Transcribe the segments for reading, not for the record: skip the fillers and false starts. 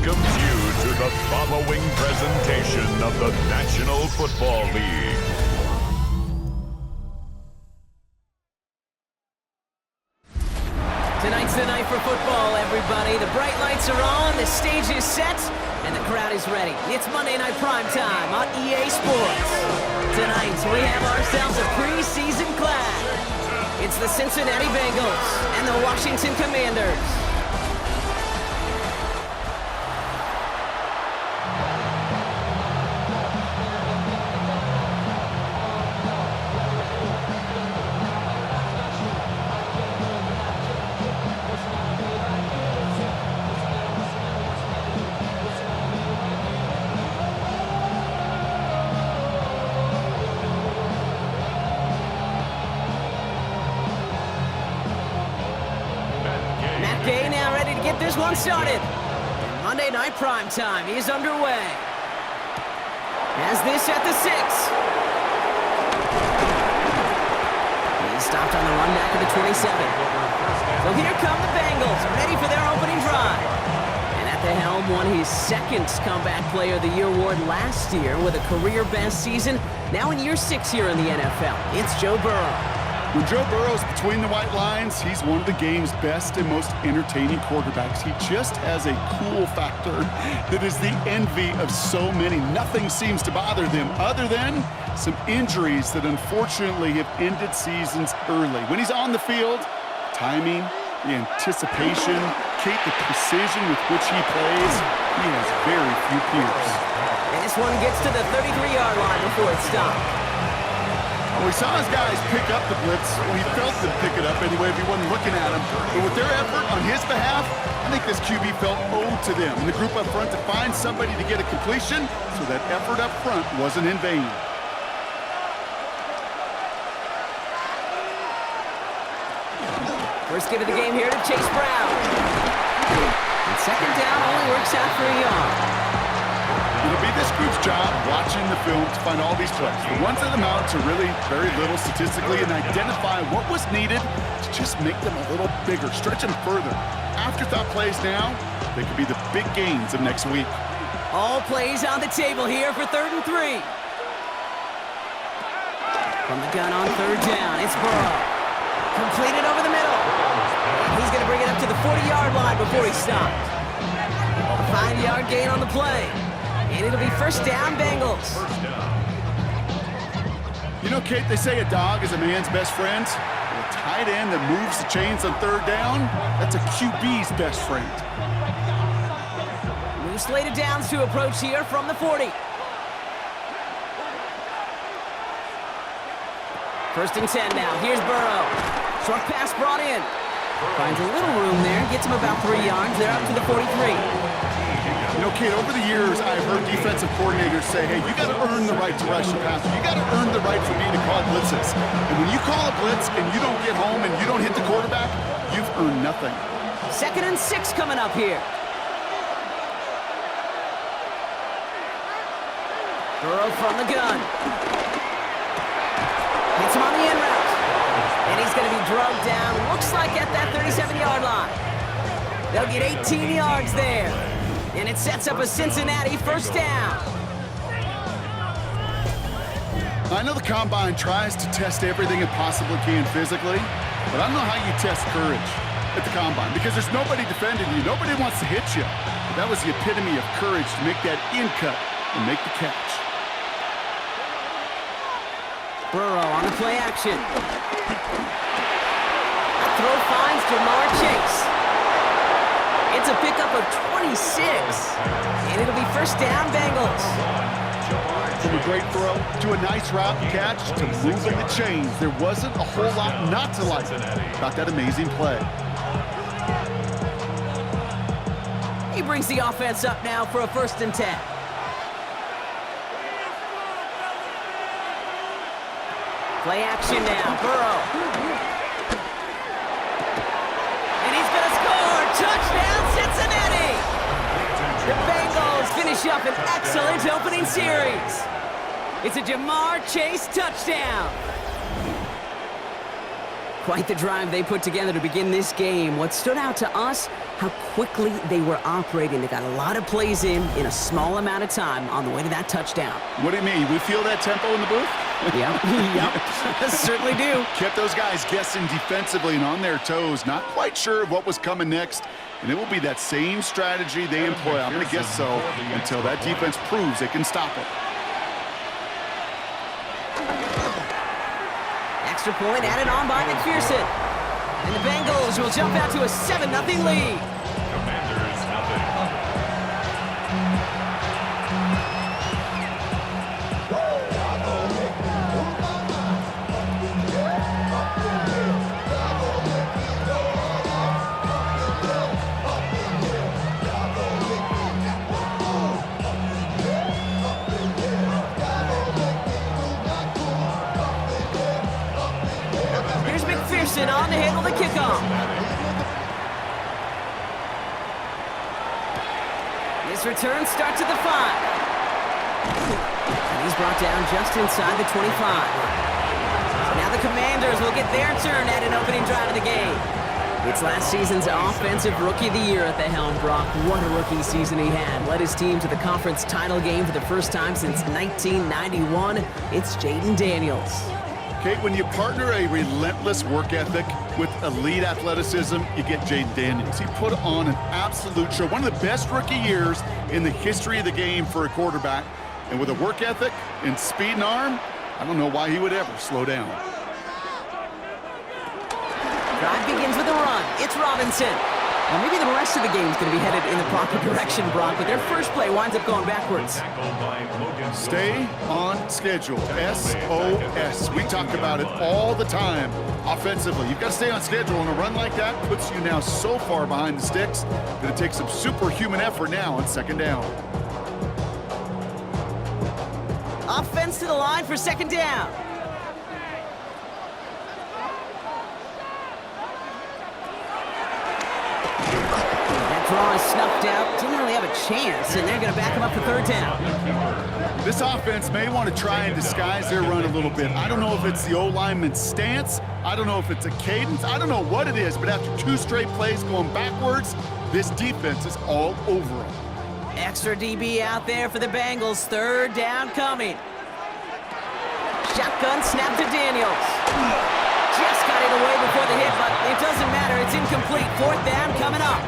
welcomes you to the following presentation of the National Football League. Tonight's the night for football, everybody. The bright lights are on, the stage is set, and the crowd is ready. It's Monday Night Prime Time on EA Sports. Tonight, we have ourselves a preseason clash. It's the Cincinnati Bengals and the Washington Commanders. Now ready to get this one started. Monday Night Prime Time is underway. As this at the 6. He's stopped on the run back at the 27. So here come the Bengals, ready for their opening drive. And at the helm won his second Comeback Player of the Year award last year with a career-best season. Now in year 6 here in the NFL, it's Joe Burrow. When Joe Burrow's between the white lines, he's one of the game's best and most entertaining quarterbacks. He just has a cool factor that is the envy of so many. Nothing seems to bother them other than some injuries that unfortunately have ended seasons early. When he's on the field, timing, the anticipation, the precision with which he plays, he has very few peers. And this one gets to the 33-yard line before it stopped. Well, we saw his guys pick up the blitz. Well, he felt them pick it up anyway if he wasn't looking at him. But with their effort on his behalf, I think this QB felt owed to them and the group up front to find somebody to get a completion, so that effort up front wasn't in vain. First give of the game here to Chase Brown. And second down only works out for a yard. It'll be this group's job watching the film to find all these plays. The ones that amount to really very little statistically and identify what was needed to just make them a little bigger, stretch them further. Afterthought plays now, they could be the big gains of next week. All plays on the table here for 3rd and 3. From the gun on 3rd down, it's Burrow. Completed over the middle. And he's going to bring it up to the 40-yard line before he stopped. A 5-yard gain on the play. And it'll be first down, Bengals. You know, Kate, they say a dog is a man's best friend. A tight end that moves the chains on 3rd down, that's a QB's best friend. New slated downs to approach here from the 40. 1st and 10 now. Here's Burrow. Short pass brought in. Finds a little room there. Gets him about 3 yards. They're up to the 43. You know, Kate, over the years, I've heard defensive coordinators say, hey, you got to earn the right to rush the passer. You got to earn the right for me to call blitzes. And when you call a blitz and you don't get home and you don't hit the quarterback, you've earned nothing. 2nd and 6 coming up here. Burrow from the gun. Hits him on the in route. And he's going to be drugged down, looks like at that 37-yard line. They'll get 18 yards there. And it sets up a Cincinnati first down. I know the Combine tries to test everything it possibly can physically, but I don't know how you test courage at the Combine, because there's nobody defending you. Nobody wants to hit you. But that was the epitome of courage to make that in cut and make the catch. Burrow on the play action. That throw finds Jamar Chase. It's a pickup of 26. And it'll be first down, Bengals. From a great throw to a nice route catch to moving the chains, there wasn't a whole lot not to like about that amazing play. He brings the offense up now for a 1st and 10. Play action now, Burrow. Touchdown, Cincinnati! The Bengals finish up an excellent opening series. It's a Jamar Chase touchdown. Quite the drive they put together to begin this game. What stood out to us, how quickly they were operating. They got a lot of plays in a small amount of time on the way to that touchdown. What do you mean? We feel that tempo in the booth? Yep, certainly do. Kept those guys guessing defensively and on their toes, not quite sure of what was coming next. And it will be that same strategy they employ, I'm going to guess so, until that defense proves they can stop it. Extra point added on by McPherson. And the Bengals will jump out to a 7-0 lead. Commanders, nothing. On to handle the kickoff. This return starts at the 5. And he's brought down just inside the 25. So now the Commanders will get their turn at an opening drive of the game. It's last season's Offensive Rookie of the Year at the helm, Brock. What a rookie season he had. Led his team to the conference title game for the first time since 1991. It's Jaden Daniels. Kate, when you partner a relentless work ethic with elite athleticism, you get Jaden Daniels. He put on an absolute show. One of the best rookie years in the history of the game for a quarterback. And with a work ethic and speed and arm, I don't know why he would ever slow down. Drive begins with a run. It's Robinson. Well, maybe the rest of the game is going to be headed in the proper direction, Brock, but their first play winds up going backwards. Stay on schedule. SOS. We talk about it all the time offensively. You've got to stay on schedule, and a run like that puts you now so far behind the sticks that it takes some superhuman effort now on second down. Offense to the line for second down. Draw is snuffed out. Didn't really have a chance, and they're going to back him up for third down. This offense may want to try and disguise their run a little bit. I don't know if it's the O-lineman's stance. I don't know if it's a cadence. I don't know what it is, but after 2 straight plays going backwards, this defense is all over them. Extra DB out there for the Bengals. Third down coming. Shotgun snap to Daniels. Just got it away before the hit, but it doesn't matter. It's incomplete. Fourth down coming up.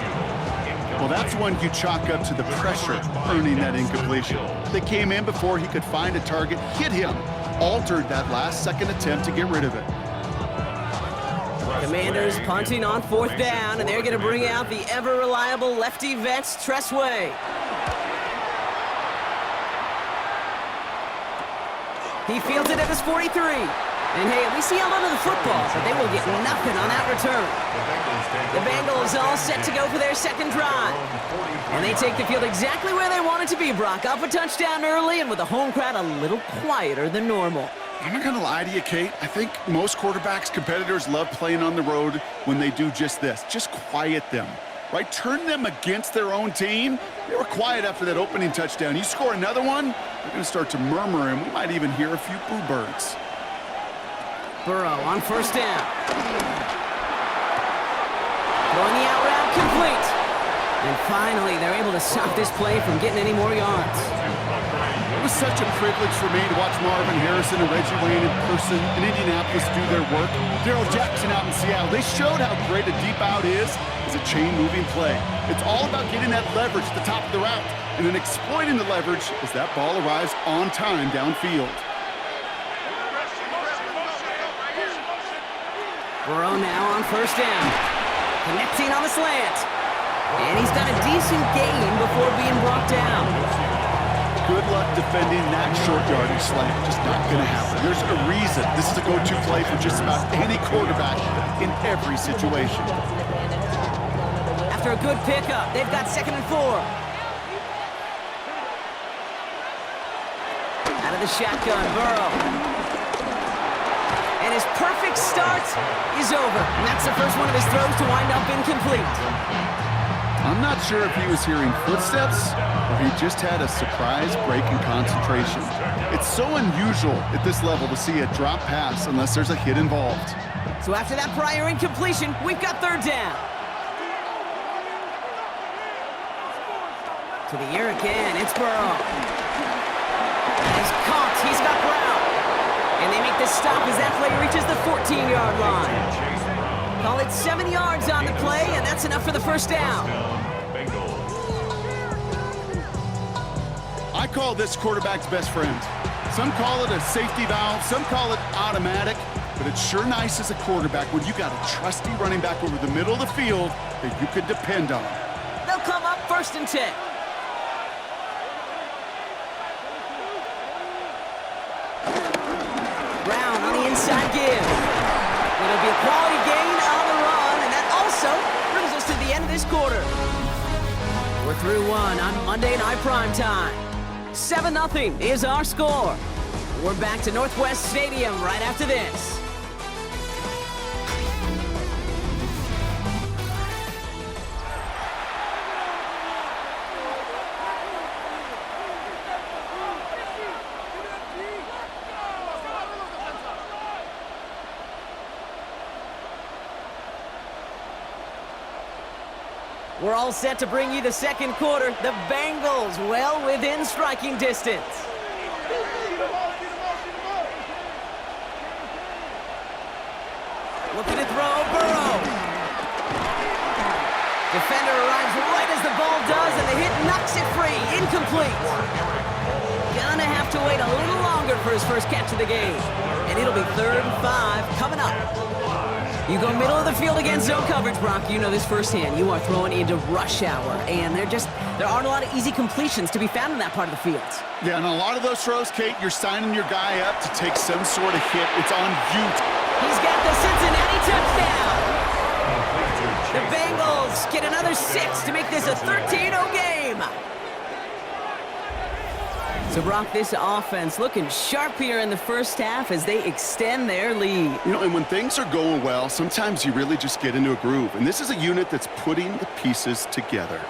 Well, that's one you chalk up to the pressure earning that incompletion. They came in before he could find a target, hit him, altered that last-second attempt to get rid of it. Commanders punting on fourth down, and they're going to bring out the ever-reliable lefty vets, Tressway. He fields it at his 43. And hey, at least he held onto the football, but they will get nothing on that return. The Bengals all set to go for their second drive. And they take the field exactly where they want it to be, Brock. Up a touchdown early and with the home crowd a little quieter than normal. I'm not going to lie to you, Kate. I think most quarterbacks, competitors love playing on the road when they do just this. Just quiet them, right? Turn them against their own team. They were quiet after that opening touchdown. You score another one, they're going to start to murmur, and we might even hear a few boo birds. Burrow on first down. Throwing the out route complete. And finally, they're able to stop this play from getting any more yards. It was such a privilege for me to watch Marvin Harrison and Reggie Wayne in person in Indianapolis do their work. Darrell Jackson out in Seattle. They showed how great a deep out is as a chain-moving play. It's all about getting that leverage at the top of the route and then exploiting the leverage as that ball arrives on time downfield. Burrow now on first down. Connecting on the slant. And he's done a decent gain before being brought down. Good luck defending that short yardage slant. Just not going to happen. There's a reason this is a go-to play for just about any quarterback in every situation. After a good pickup, they've got 2nd and 4. Out of the shotgun, Burrow. And his perfect start is over. And that's the first one of his throws to wind up incomplete. I'm not sure if he was hearing footsteps or he just had a surprise break in concentration. It's so unusual at this level to see a drop pass unless there's a hit involved. So after that prior incompletion, we've got third down. To the air again, it's Burrow. He's caught, he's got Brown. And they make the stop as that play reaches the 14-yard line. Call it 7 yards on the play, and that's enough for the first down. I call this quarterback's best friend. Some call it a safety valve, some call it automatic, but it's sure nice as a quarterback when you got a trusty running back over the middle of the field that you could depend on. They'll come up 1st and 10. Brown on the inside give. It'll be a quality gain on the run, and that also brings us to the end of this quarter. We're through one on Monday Night Primetime. 7-0 is our score. We're back to Northwest Stadium right after this. We're all set to bring you the second quarter. The Bengals well within striking distance. Looking to throw, Burrow. Defender arrives right as the ball does, and the hit knocks it free. Incomplete. Gonna have to wait a little longer for his first catch of the game. And it'll be 3rd and 5 coming up. You go middle of the field against zone coverage, Brock. You know this firsthand. You are throwing into rush hour, and there aren't a lot of easy completions to be found in that part of the field. Yeah, and a lot of those throws, Kate, you're signing your guy up to take some sort of hit. It's on you. He's got the Cincinnati touchdown. The Bengals get another 6 to make this a 13-0 game. So, Brock, this offense looking sharp here in the first half as they extend their lead. You know, and when things are going well, sometimes you really just get into a groove. And this is a unit that's putting the pieces together.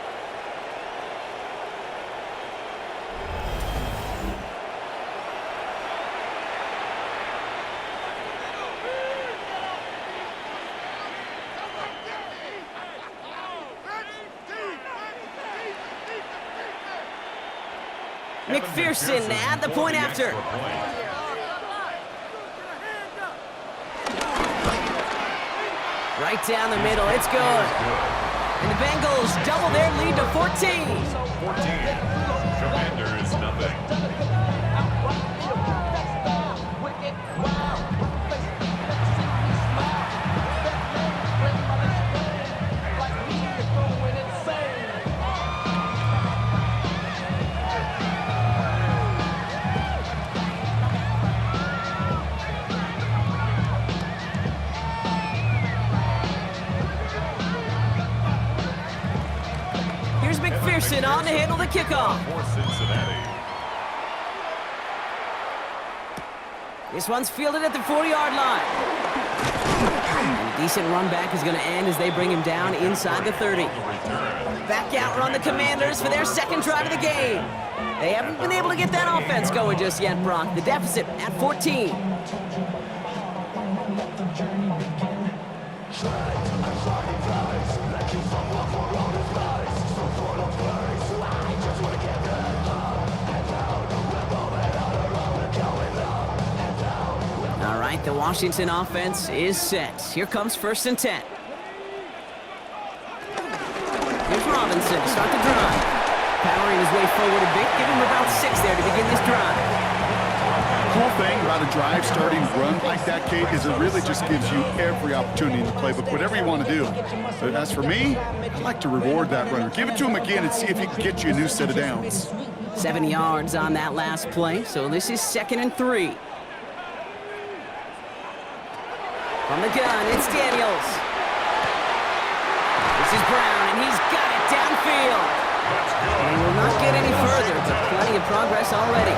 McPherson at the point after. Right down the middle, it's good. And the Bengals double their lead to 14. 14. Commanders nothing. McPherson on to handle the kickoff. For Cincinnati. This one's fielded at the 40-yard line. And a decent run back is going to end as they bring him down inside the 30. Back out run the Commanders for their second drive of the game. They haven't been able to get that offense going just yet, Brock. The deficit at 14. All right, the Washington offense is set. Here comes 1st and 10. Here's Robinson to start the drive. Powering his way forward a bit. Give him about 6 there to begin this drive. Cool thing about a drive starting run like that, Kate, is it really just gives you every opportunity in the playbook, whatever you want to do. But as for me, I'd like to reward that runner. Give it to him again and see if he can get you a new set of downs. 7 yards on that last play, so this is 2nd and 3. From the gun, it's Daniels. This is Brown, and he's got it downfield. And he will not get any further, but plenty of progress already.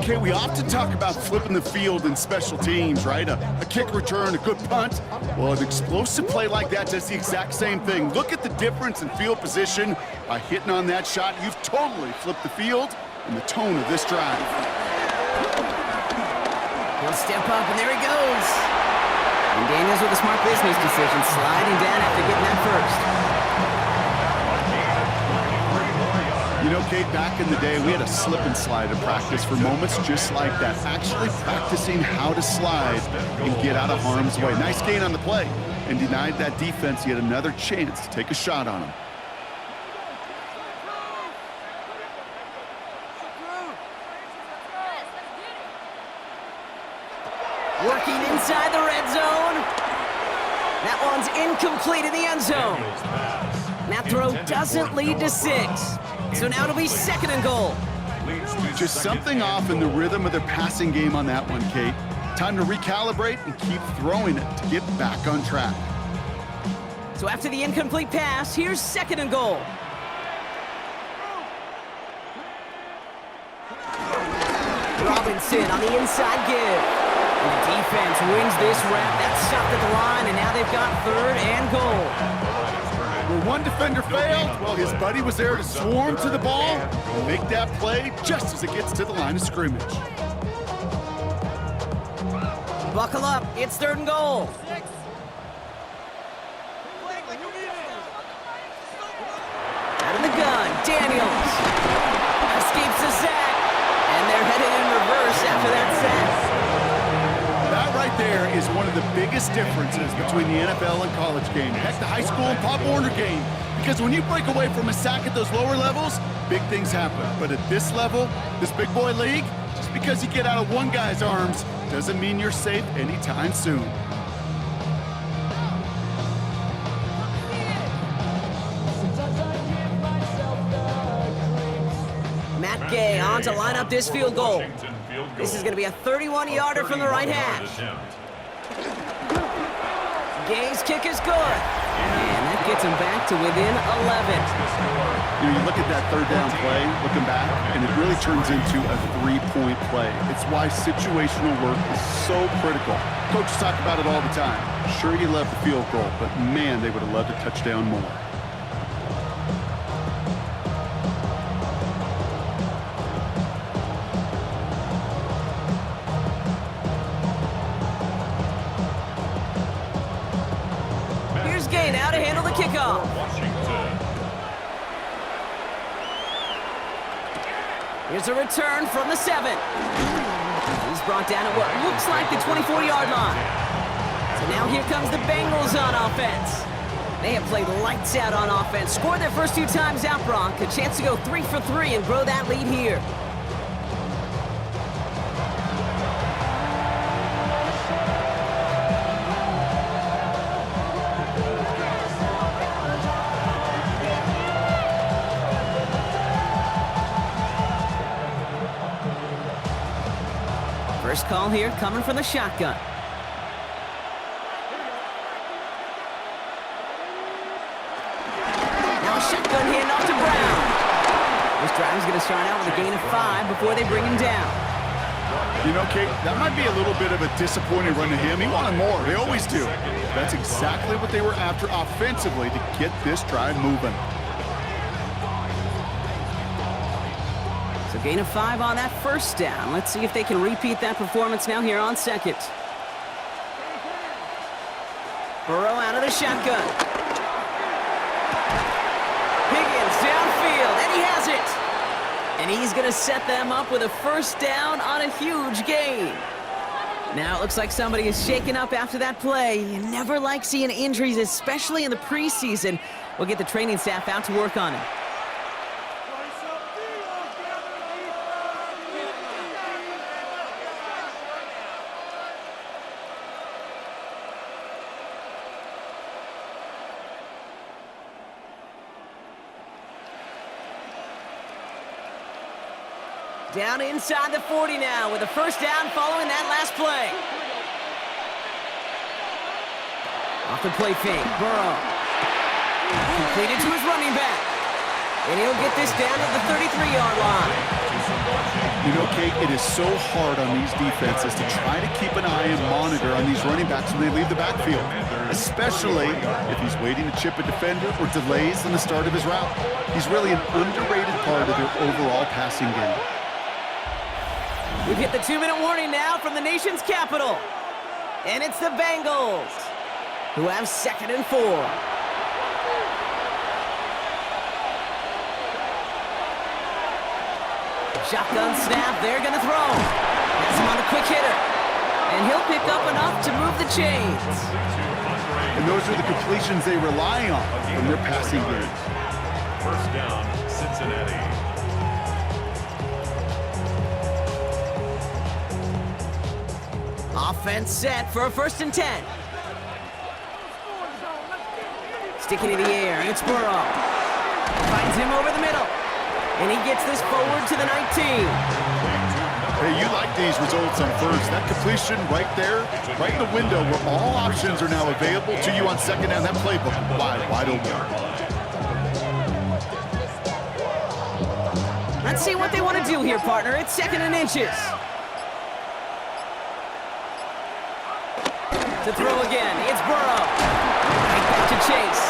Okay, we often talk about flipping the field in special teams, right? A kick return, a good punt. Well, an explosive play like that does the exact same thing. Look at the difference in field position. By hitting on that shot, you've totally flipped the field and the tone of this drive. He'll step up, and there he goes. And Daniels with a smart business decision, sliding down after getting that first. You know, Kate, back in the day, we had a slip and slide in practice for moments just like that. Actually practicing how to slide and get out of harm's way. Nice gain on the play, and denied that defense yet another chance to take a shot on him. Working inside the red zone. That one's incomplete in the end zone. And that throw doesn't lead to 6. So now it'll be 2nd and goal. Just something off in the rhythm of their passing game on that one, Kate. Time to recalibrate and keep throwing it to get back on track. So after the incomplete pass, here's 2nd and goal. Robinson on the inside give. And the defense wins this rep. That's stopped at the line, and now they've got 3rd and goal. Where one defender failed, well, his buddy was there to swarm to the ball and make that play just as it gets to the line of scrimmage. Buckle up, it's 3rd and goal. Out of the gun, Daniels escapes the sack, and they're headed in reverse after that sack. That right there is one of the biggest differences between the NFL and college game. Heck, the high school and Pop Warner game. Because when you break away from a sack at those lower levels, big things happen. But at this level, this big boy league, just because you get out of one guy's arms doesn't mean you're safe anytime soon. Matt Gay on to line up this field goal. This is going to be a 31-yarder from the right hash. Gay's kick is good. And that gets him back to within 11. You know, you look at that 3rd down play, looking back, and it really turns into a 3-point play. It's why situational work is so critical. Coaches talk about it all the time. Sure, you love the field goal, but man, they would have loved a touchdown more. Now to handle the kickoff. Here's a return from the 7. He's brought down at what looks like the 24-yard line. So now here comes the Bengals on offense. They have played lights out on offense. Scored their first 2 times out, Brock. A chance to go 3 for 3 and grow that lead here. First call here coming from the shotgun. Now a shotgun handoff to Brown. This drive is going to start out with a gain of 5 before they bring him down. You know, Kate, that might be a little bit of a disappointing run to him. He wanted more. They always do. That's exactly what they were after offensively to get this drive moving. So gain of 5 on that first down. Let's see if they can repeat that performance now here on 2nd. Burrow out of the shotgun. Higgins downfield, and he has it. And he's going to set them up with a first down on a huge gain. Now it looks like somebody is shaken up after that play. You never like seeing injuries, especially in the preseason. We'll get the training staff out to work on it. Down inside the 40 now with a first down following that last play. Off the play fake, Burrow. Completed to his running back. And he'll get this down at the 33-yard line. You know, Kate, it is so hard on these defenses to try to keep an eye and monitor on these running backs when they leave the backfield, especially if he's waiting to chip a defender or delays in the start of his route. He's really an underrated part of their overall passing game. We've hit the 2-minute warning now from the nation's capital. And it's the Bengals, who have 2nd and 4. Shotgun snap, they're going to throw. Has him on a quick hitter. And he'll pick up enough to move the chains. And those are the completions they rely on from their passing game. First down, Cincinnati. Offense set for a 1st and 10. Sticking in the air, it's Burrow. Finds him over the middle. And he gets this forward to the 19. Hey, you like these results on first. That completion right there, right in the window where all options are now available to you on 2nd down. That playbook wide open. Let's see what they want to do here, partner. It's 2nd and inches. To throw again, it's Burrow. Right back to Chase.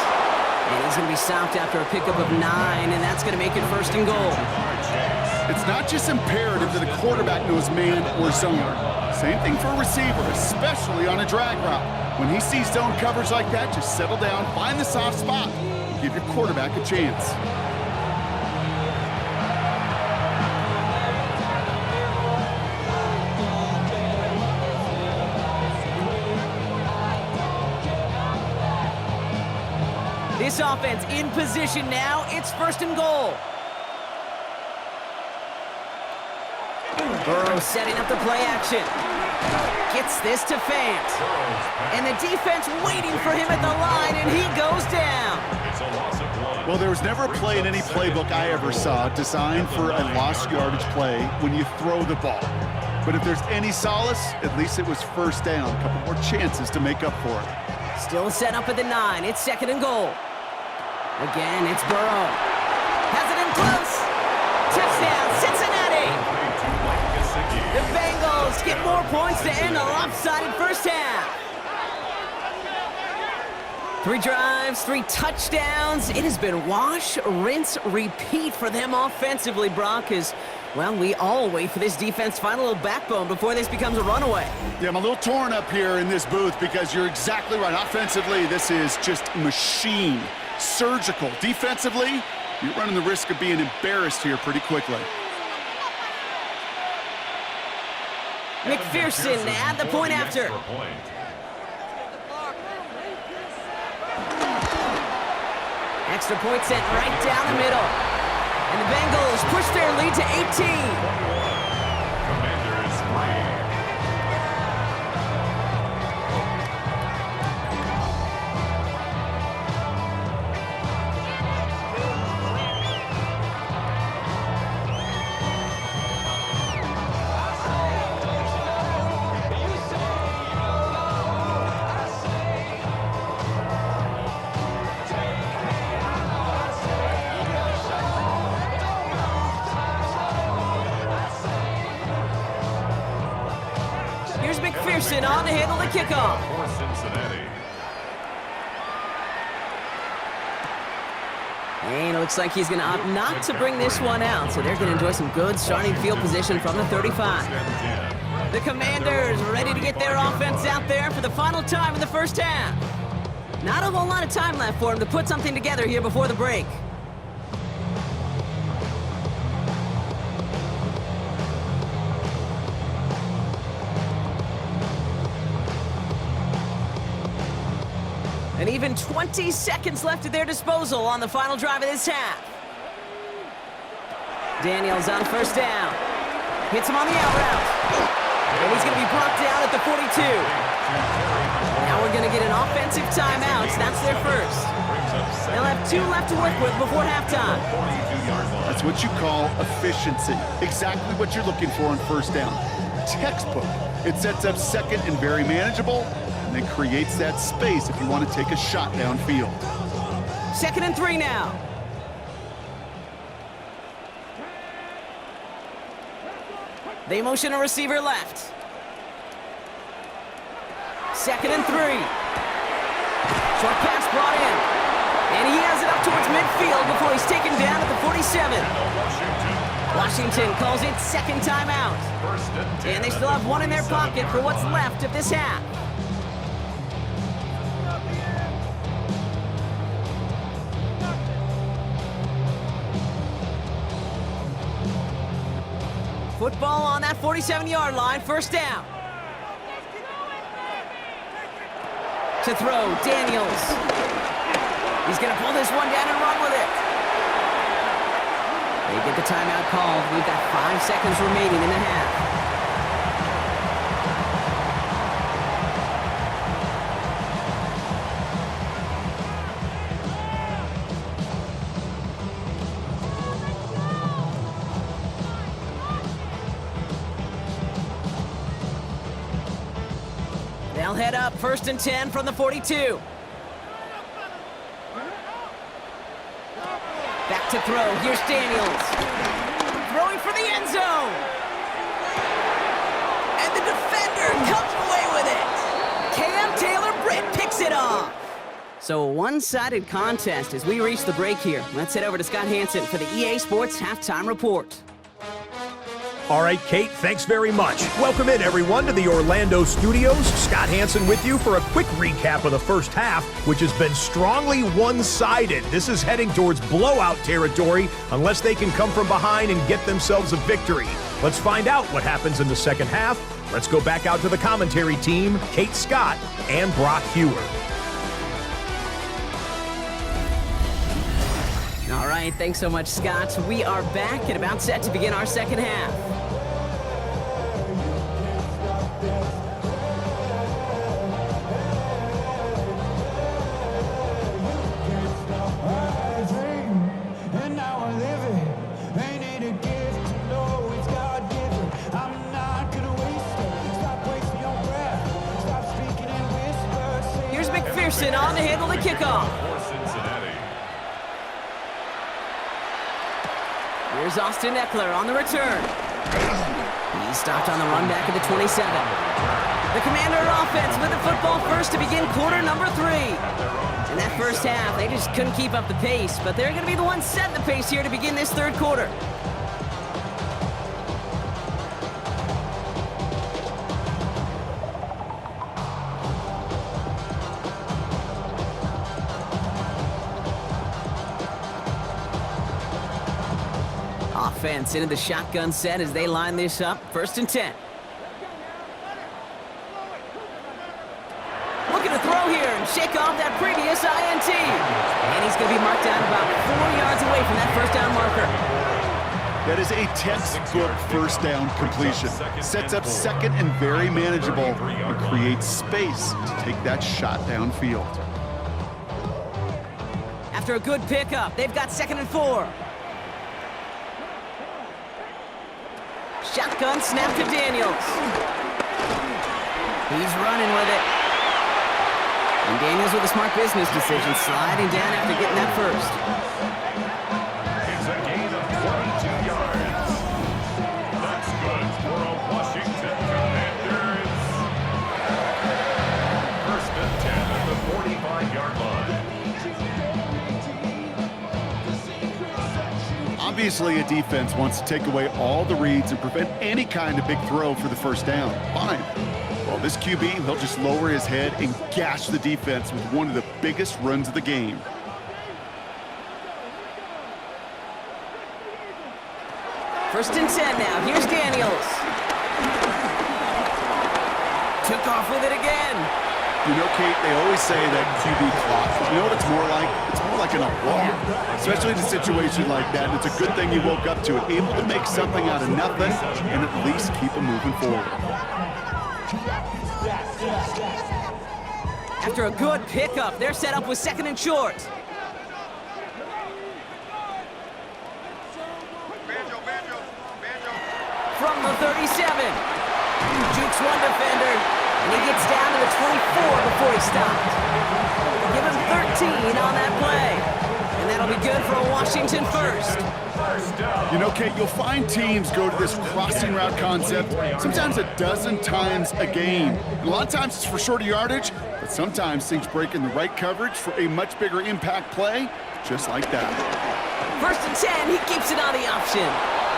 And he's going to be stopped after a pickup of 9, and that's going to make it 1st and goal. It's not just imperative that a quarterback knows man or zone. Same thing for a receiver, especially on a drag route. When he sees zone coverage like that, just settle down, find the soft spot, and give your quarterback a chance. This offense in position now. It's 1st and goal. Burrow setting up the play action. Gets this to Fant. And the defense waiting for him at the line, and he goes down. Well, there was never a play in any playbook I ever saw designed for a lost yardage play when you throw the ball. But if there's any solace, at least it was 1st down. A couple more chances to make up for it. Still set up at the 9. It's 2nd and goal. Again, it's Burrow. Has it in close. Touchdown, Cincinnati. The Bengals get more points to end a lopsided first half. 3 drives, 3 touchdowns. It has been wash, rinse, repeat for them offensively, Brock, as, well, we all wait for this defense to find a little backbone before this becomes a runaway. Yeah, I'm a little torn up here in this booth because you're exactly right. Offensively, this is just machine. Surgical. Defensively, you're running the risk of being embarrassed here pretty quickly. McPherson at the point after. Extra point sent right down the middle. And the Bengals push their lead to 18. Here's McPherson on to handle the kickoff. For Cincinnati. And it looks like he's going to opt not to bring this one out, so they're going to enjoy some good starting field position from the 35. The Commanders ready to get their offense out there for the final time in the first half. Not a whole lot of time left for him to put something together here before the break. And even 20 seconds left at their disposal on the final drive of this half. Daniels on 1st down. Hits him on the out route. And he's going to be brought down at the 42. Now we're going to get an offensive timeout. That's their first. They'll have 2 left to work with before halftime. That's what you call efficiency. Exactly what you're looking for on 1st down. Textbook. It sets up 2nd and very manageable, and then creates that space if you want to take a shot downfield. 2nd and 3 now. They motion a receiver left. 2nd and 3. Short pass brought in. And he has it up towards midfield before he's taken down at the 47. Washington calls it 2nd timeout. And they still have one in their pocket for what's left of this half. Football on that 47-yard line, 1st down. To throw, Daniels. He's going to pull this one down and run with it. They get the timeout called. We've got 5 seconds remaining in the half. They'll head up 1st and 10 from the 42. Back to throw. Here's Daniels. Throwing for the end zone. And the defender comes away with it. Cam Taylor-Britt picks it off. So a one-sided contest as we reach the break here. Let's head over to Scott Hansen for the EA Sports Halftime Report. All right, Kate, thanks very much. Welcome in, everyone, to the Orlando studios. Scott Hansen with you for a quick recap of the first half, which has been strongly one-sided. This is heading towards blowout territory unless they can come from behind and get themselves a victory. Let's find out what happens in the second half. Let's go back out to the commentary team, Kate Scott and Brock Hewer. All right, thanks so much, Scott. We are back and about set to begin our second half. Here's McPherson on to handle the kickoff. Here's Austin Eckler on the return. He's stopped on the run back at the 27. The Commander offense with the football first to begin quarter number 3. In that first half, they just couldn't keep up the pace, but they're going to be the ones setting the pace here to begin this third quarter. Offense into the shotgun set as they line this up. 1st and 10. Looking to throw here and shake off that previous INT. And he's going to be marked down about 4 yards away from that first down marker. That is a textbook first down completion. Sets up 2nd and very manageable and creates space to take that shot downfield. After a good pickup, they've got 2nd and 4. Shotgun snap to Daniels. He's running with it. And Daniels with a smart business decision, sliding down after getting that first. It's a gain of 22 yards. That's good for a Washington Commanders. 1st and 10 at the 45-yard line. Obviously, a defense wants to take away all the reads and prevent any kind of big throw for the first down. Fine. Well, this QB, he'll just lower his head and gash the defense with one of the biggest runs of the game. First and 10 now. Here's Daniels. Took off with it again. You know, Kate, they always say that QB clock. You know what it's more like? It's more like an applause. Especially in a situation like that. And it's a good thing you woke up to it. Able to make something out of nothing and at least keep them moving forward. After a good pickup, they're set up with 2nd and short. From the 37. Jukes one defender, and he gets down to the 24 before he stopped. Give him 13 on that play. And that'll be good for a Washington first. You know, Kate, you'll find teams go to this crossing route concept sometimes a dozen times a game. And a lot of times it's for shorter yardage, but sometimes things break in the right coverage for a much bigger impact play, just like that. 1st and 10, he keeps it on the option.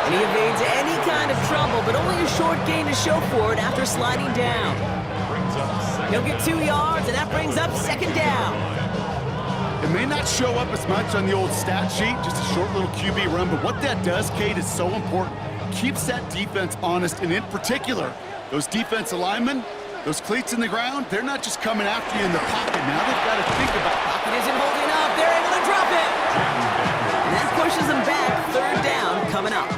And he evades any kind of trouble, but only a short gain to show for it after sliding down. He'll get 2 yards, and that brings up 2nd down. It may not show up as much on the old stat sheet, just a short little QB run, but what that does, Kate, is so important. Keeps that defense honest, and in particular, those defensive linemen, those cleats in the ground, they're not just coming after you in the pocket. Now they've got to think about it. Pocket isn't holding up. They're able to drop it. And that pushes them back. 3rd down coming up.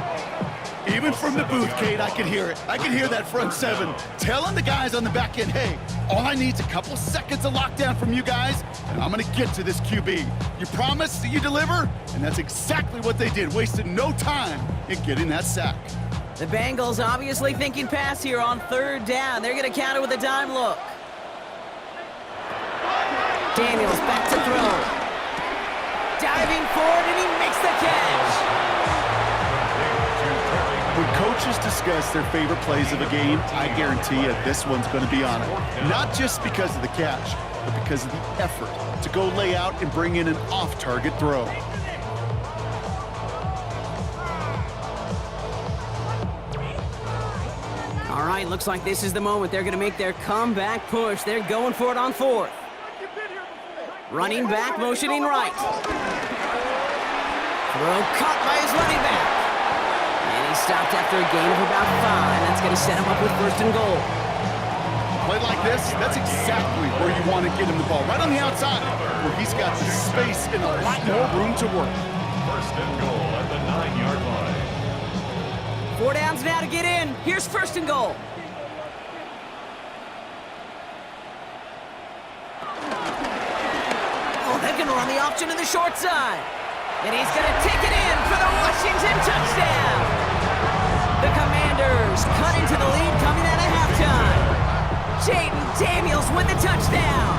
Even from the booth, Kate, I could hear it. I could hear that front 7 telling the guys on the back end, hey, all I need is a couple seconds of lockdown from you guys, and I'm going to get to this QB. You promise that you deliver? And that's exactly what they did, wasted no time in getting that sack. The Bengals obviously thinking pass here on 3rd down. They're going to counter with a dime look. Daniels back to throw. Diving forward, and he makes the catch. When coaches discuss their favorite plays of a game, I guarantee you this one's going to be on it. Not just because of the catch, but because of the effort to go lay out and bring in an off-target throw. All right, looks like this is the moment. They're going to make their comeback push. They're going for it on 4th. Running back, motioning right. Throw caught by his running back. And he stopped after a gain of about 5. That's going to set him up with 1st and goal. Play like this, that's exactly where you want to get him the ball. Right on the outside, where he's got the space and a lot more room to work. 1st and goal at the 9-yard line. 4 downs now to get in. Here's 1st and goal. Oh, they're going to run the option to the short side. And he's going to take it in for the Washington touchdown. The Commanders cut into the lead coming out of halftime. Jaden Daniels with the touchdown.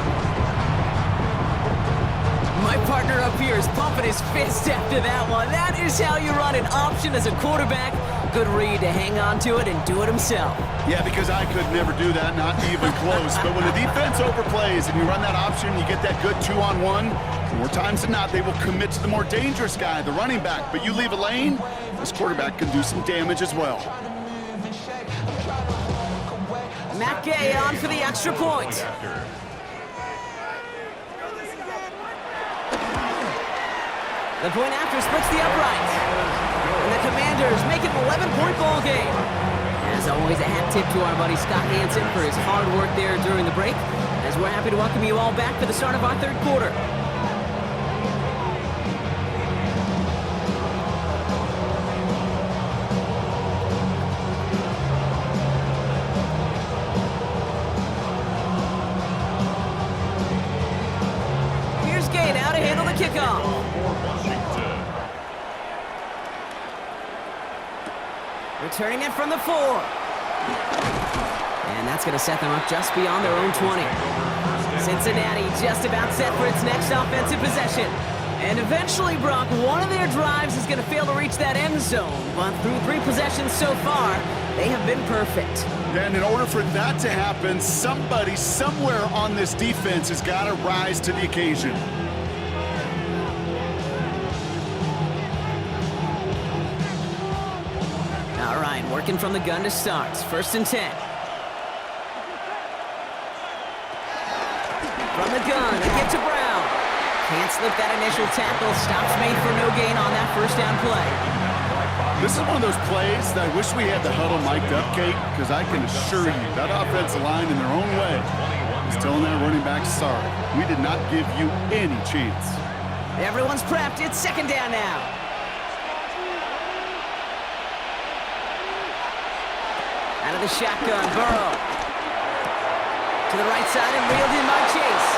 My partner up here is pumping his fist after that one. That is how you run an option as a quarterback. Good read to hang on to it and do it himself. Yeah, because I could never do that, not even close. But when the defense overplays and you run that option, you get that good 2-on-1, more times than not, they will commit to the more dangerous guy, the running back. But you leave a lane, this quarterback can do some damage as well. Matt Gay on for the extra point. The point after splits the uprights. And the Commanders make it an 11-point ball game. As always, a hat tip to our buddy Scott Hansen for his hard work there during the break, as we're happy to welcome you all back for the start of our 3rd quarter. Here's Gay now to handle the kickoff. Returning it from the 4. And that's going to set them up just beyond their own 20. Cincinnati just about set for its next offensive possession. And eventually, Brock, one of their drives is going to fail to reach that end zone. But through 3 possessions so far, they have been perfect. And in order for that to happen, somebody somewhere on this defense has got to rise to the occasion. All right, working from the gun to start. 1st and 10. From the gun, they get to Brown. Can't slip that initial tackle. Stops made for no gain on that 1st down play. This is one of those plays that I wish we had the huddle mic'd up, Kate, because I can assure you that offensive line in their own way is telling that running back, sorry, we did not give you any chance. Everyone's prepped. It's 2nd down now. Out of the shotgun, Burrow. To the right side and reeled in by Chase.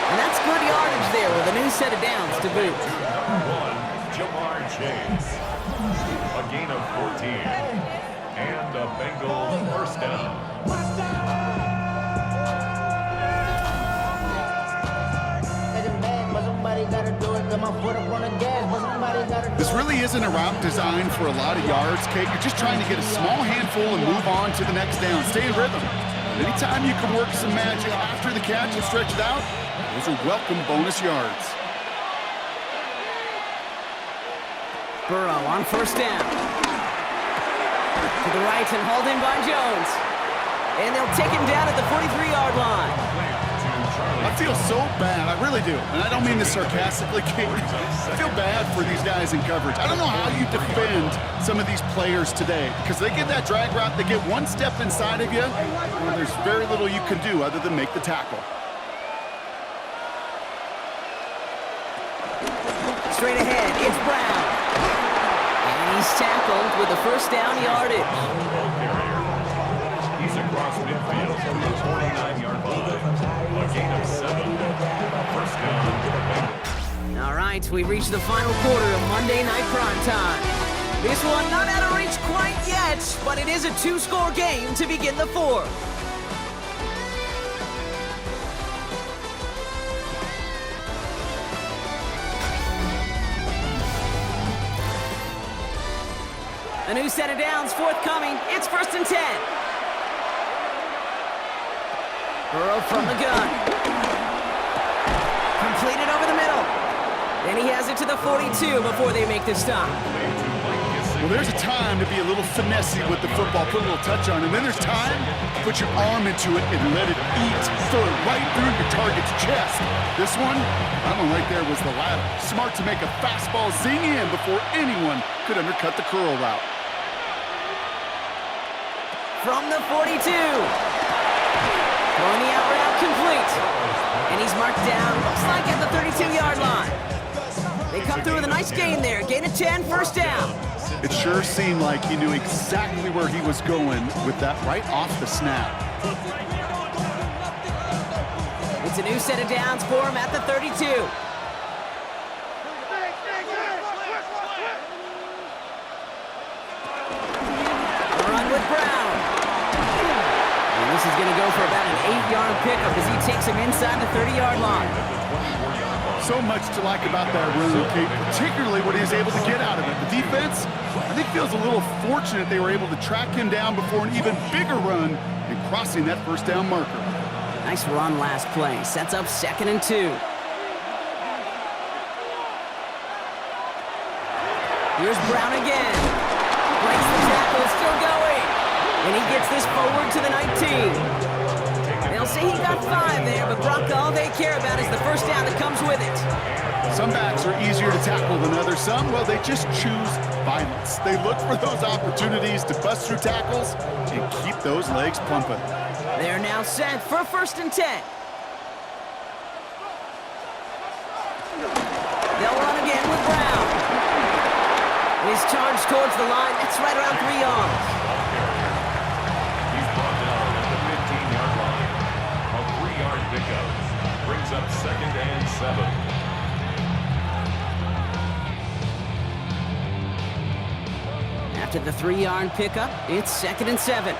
And that's good yardage there with a new set of downs to boot. Jamar Chase. A gain of 14. And a Bengals 1st down. But somebody gotta do it. Come This really isn't a route designed for a lot of yards, Kate. You're just trying to get a small handful and move on to the next down. Stay in rhythm. Anytime you can work some magic after the catch and stretch it out, those are welcome bonus yards. Burrow on first down. To the right and hauled in by Jones. And they'll take him down at the 43-yard line. I feel so bad, I really do. And I don't mean this sarcastically, Kate. I feel bad for these guys in coverage. I don't know how you defend some of these players today, because they get that drag route, they get one step inside of you, well, there's very little you can do other than make the tackle. Straight ahead, it's Brown. And he's tackled with the first down yardage. He's across midfield from the 49-yard line. A gain of 7. First down for the Bengals. All right, we've reached the final quarter of Monday Night Primetime. This one not out of reach quite yet, but it is a two-score game to begin the fourth. A new set of downs forthcoming. It's 1st and 10. Burrow from the gun. Completed over the middle. And he has it to the 42 before they make the stop. Well, there's a time to be a little finessey with the football, put a little touch on it. And then there's time to put your arm into it and let it eat. Throw it right through your target's chest. This one, that one right there was the latter. Smart to make a fastball zing in before anyone could undercut the curl route. From the 42. Throwing the out route complete. And he's marked down, looks like at the 32-yard line. They come through with a nice gain there. Gain of 10, first down. It sure seemed like he knew exactly where he was going with that right off the snap. It's a new set of downs for him at the 32. Run with Brown. And this is going to go for about an 8-yard pickup as he takes him inside the 30-yard line. So much to like about that run, Kate, particularly what he was able to get out of it. The defense, I think, feels a little fortunate they were able to track him down before an even bigger run and crossing that first down marker. Nice run last play. Sets up 2nd and 2. Here's Brown again. Breaks the tackle, still going. And he gets this forward to the 19. They'll say he got 5 there, but Brock, all they care about is the first down that comes with it. Some backs are easier to tackle than others. Some, well, they just choose violence. They look for those opportunities to bust through tackles and keep those legs pumping. They're now set for 1st and 10. They'll run again with Brown. He's charged towards the line. That's right around 3 yards. He's brought down at the 15-yard line. A 3-yard pickup brings up 2nd and 7. After the 3-yard pickup, it's 2nd and 7.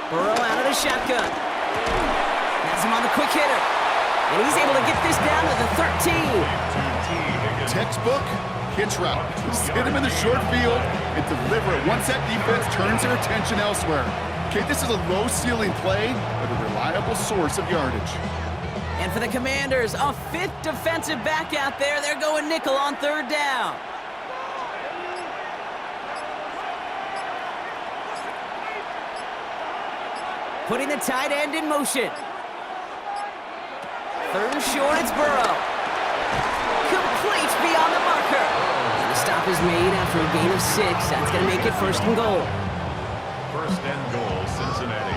Burrow out of the shotgun. Has him on the quick hitter. And he's able to get this down to the 13. Textbook hitch route. Just hit him in the short field and deliver it. Once that defense turns their attention elsewhere. Okay, this is a low-ceiling play, but a reliable source of yardage. And for the Commanders, a 5th defensive back out there. They're going nickel on 3rd down. Putting the tight end in motion. 3rd and short, it's Burrow. Complete beyond the marker. And the stop is made after a gain of 6. That's going to make it 1st and goal. 1st and goal, Cincinnati.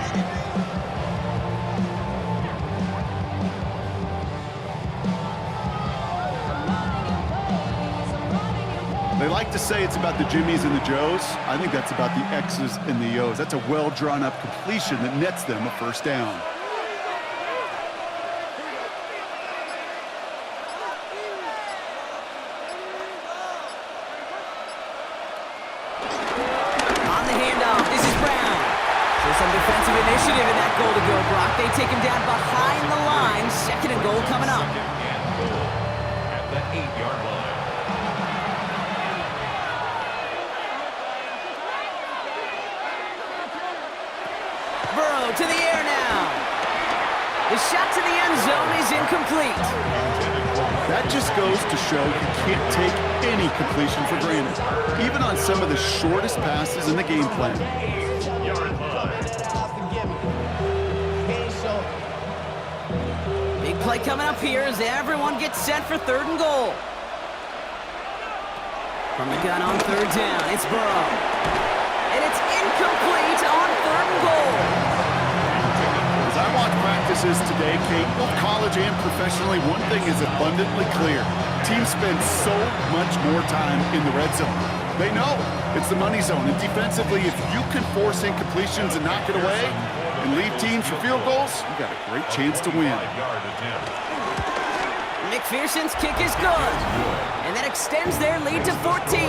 They like to say it's about the Jimmies and the Joes. I think that's about the X's and the O's. That's a well-drawn-up completion that nets them a 1st down. On the handoff, this is Brown. So some defense offensive initiative in that goal to go, Brock. They take him down behind the line. 2nd and goal coming up. At the 8-yard line. Burrow to the air now. The shot to the end zone is incomplete. That just goes to show you can't take any completion for granted, even on some of the shortest passes in the game plan. Big play coming up here as everyone gets set for 3rd and goal. From the gun on 3rd down, it's Burrow. And it's incomplete on 3rd and goal. As I watch practices today, Kate, both college and professionally, one thing is abundantly clear. Teams spend so much more time in the red zone. They know it's the money zone. And defensively, if you can force incompletions and knock it away and leave teams for field goals, you got a great chance to win. McPherson's kick is good. And that extends their lead to 14.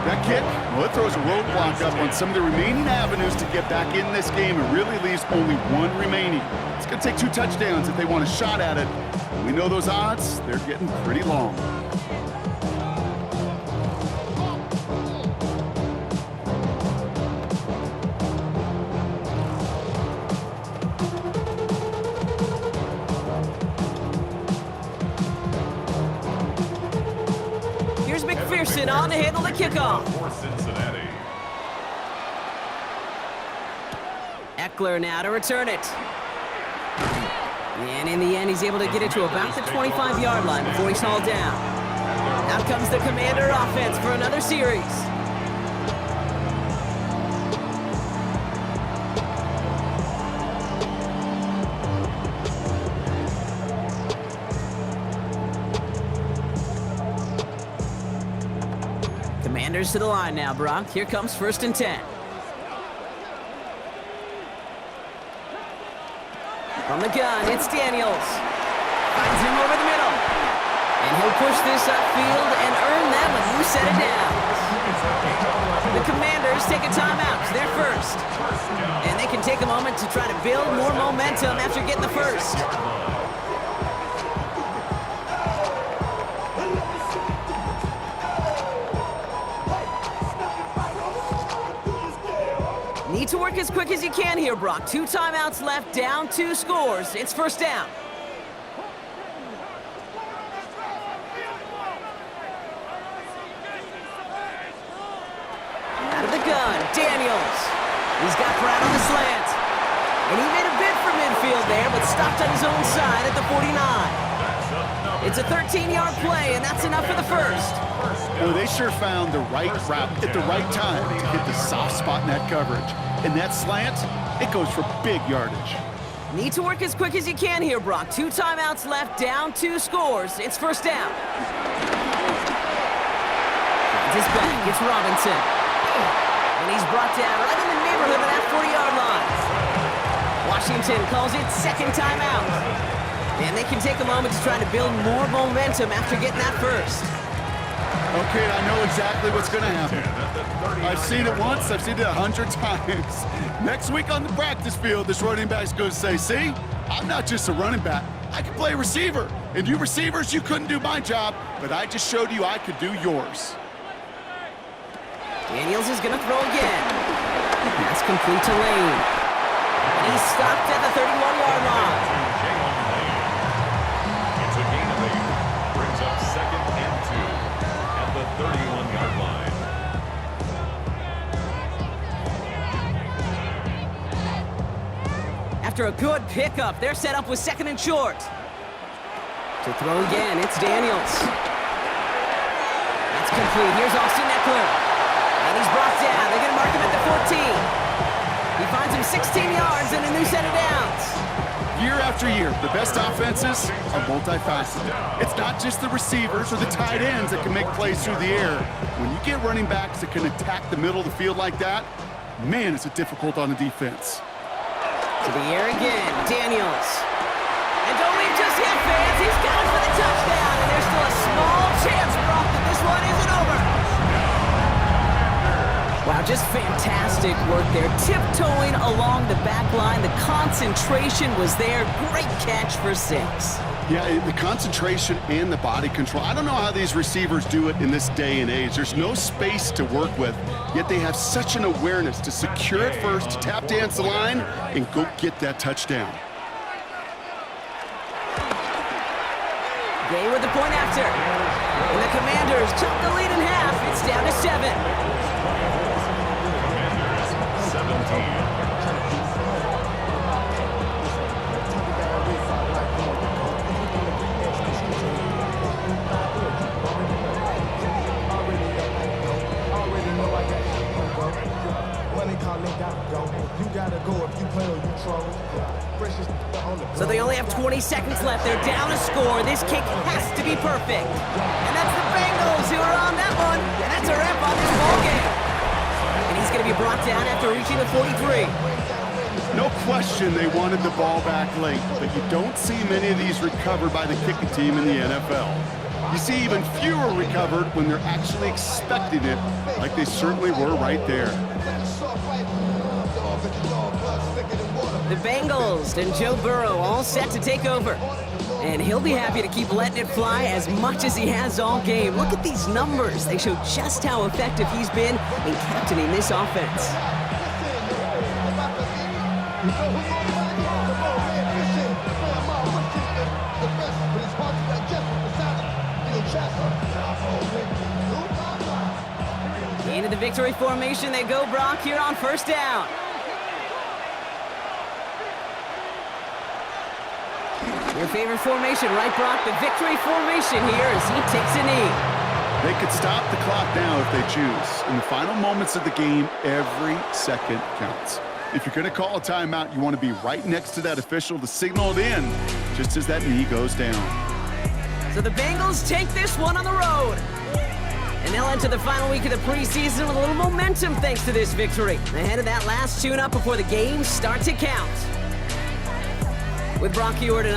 That kick, well, it throws a roadblock up on some of the remaining avenues to get back in this game and really leaves only one remaining. It's going to take 2 touchdowns if they want a shot at it. We know those odds, they're getting pretty long. McPherson on to handle the kickoff. For Cincinnati. Eckler now to return it. And in the end, he's able to get it to about the 25-yard line before he's hauled down. Out comes the Commander offense for another series. Commanders to the line now, Brock. Here comes 1st and 10. From the gun, it's Daniels. Finds him over the middle. And he'll push this upfield and earn them a new set of downs. The Commanders take a timeout. They're first. And they can take a moment to try to build more momentum after getting the first. Need to work as quick as you can here, Brock. 2 timeouts left, down 2 scores. It's 1st down. Out of the gun, Daniels. He's got Brad on the slant. And he made a bid for midfield there, but stopped on his own side at the 49. It's a 13-yard play, and that's enough for the first. Well, they sure found the right route at the right time to hit the soft spot in that coverage. And that slant, it goes for big yardage. Need to work as quick as you can here, Brock. 2 timeouts left, down 2 scores. It's 1st down. Finds his back. It's Robinson. And he's brought down right in the neighborhood of that 40-yard line. Washington calls it 2nd timeout. And they can take a moment to try to build more momentum after getting that first. Okay, I know exactly what's going to happen. I've seen it once, I've seen it 100 times. Next week on the practice field, this running back's going to say, see, I'm not just a running back, I can play receiver. And you receivers, you couldn't do my job, but I just showed you I could do yours. Daniels is going to throw again. Pass complete to Lane. And he's stopped at the 31-yard line. It's a gain of 8. Brings up 2nd and 2 at the 31-yard line. After a good pickup, they're set up with 2nd and short. To throw again, it's Daniels. That's complete. Here's Austin Eckler. And he's brought down. They're going to mark him at the 14. He finds him 16 yards and a new set of downs. Year after year, the best offenses are multifaceted. It's not just the receivers or the tight ends that can make plays through the air. When you get running backs that can attack the middle of the field like that, man, is it difficult on the defense. To the air again, Daniels. And don't leave just yet, fans. He's got it for the touchdown. And there's still a small chance, Brock, that this one isn't over. Wow, just fantastic work there. Tiptoeing along the back line. The concentration was there. Great catch for 6. Yeah, the concentration and the body control. I don't know how these receivers do it in this day and age. There's no space to work with, yet they have such an awareness to secure it first, to tap dance the line, and go get that touchdown. Gay with the point after. And the Commanders took the lead in half. It's down to 7. 17. So they only have 20 seconds left. They're down a score. This kick has to be perfect. And that's the Bengals who are on that one. And that's a wrap on this ballgame. And he's going to be brought down after reaching the 43. No question they wanted the ball back late, but you don't see many of these recovered by the kicking team in the NFL. You see even fewer recovered when they're actually expecting it, like they certainly were right there. The Bengals and Joe Burrow all set to take over. And he'll be happy to keep letting it fly as much as he has all game. Look at these numbers. They show just how effective he's been in captaining this offense. Into the victory formation they go, Brock, here on first down. Your favorite formation, right, Brock? The victory formation here as he takes a knee. They could stop the clock now if they choose. In the final moments of the game, every second counts. If you're going to call a timeout, you want to be right next to that official to signal it in just as that knee goes down. So the Bengals take this one on the road. And they'll enter the final week of the preseason with a little momentum thanks to this victory. Ahead of that last tune-up before the games start to count. With Brock Ewer tonight.